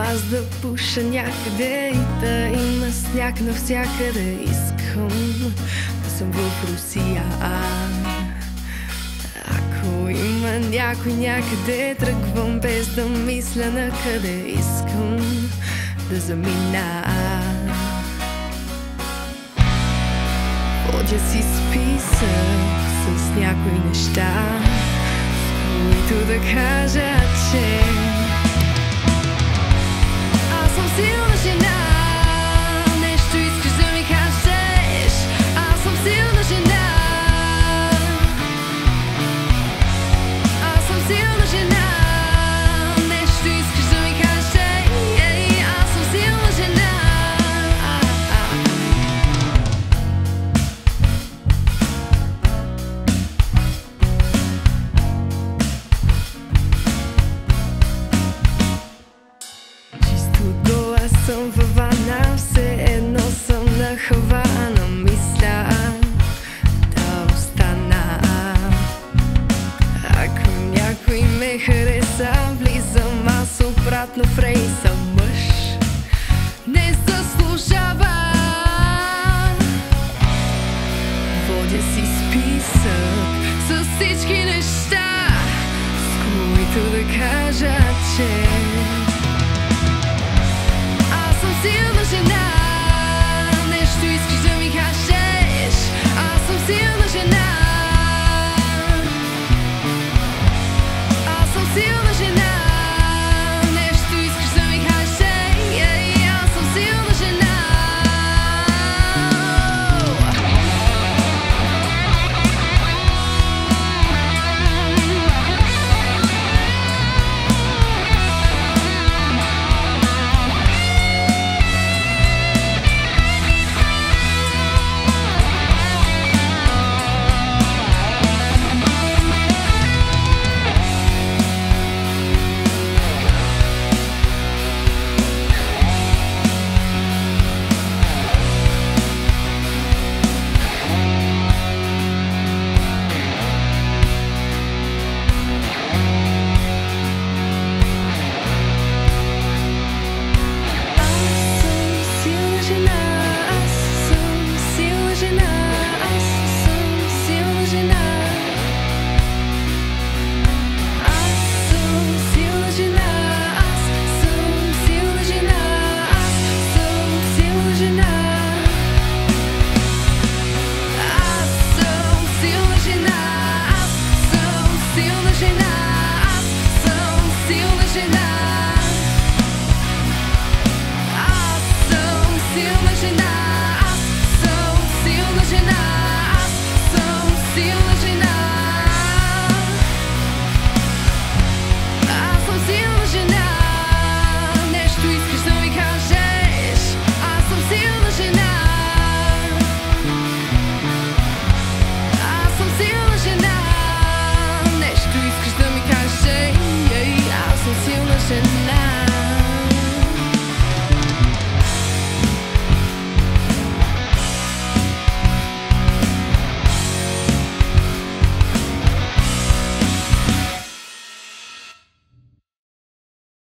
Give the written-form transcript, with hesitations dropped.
Аз да пуша някъде и да има сняг навсякъде. Искам да съм в Русия. Ако има някой някъде, тръгвам без да мисля на къде. Искам да замина. Водя си списък с някои неща, с които да кажа, че аз съм силна жена.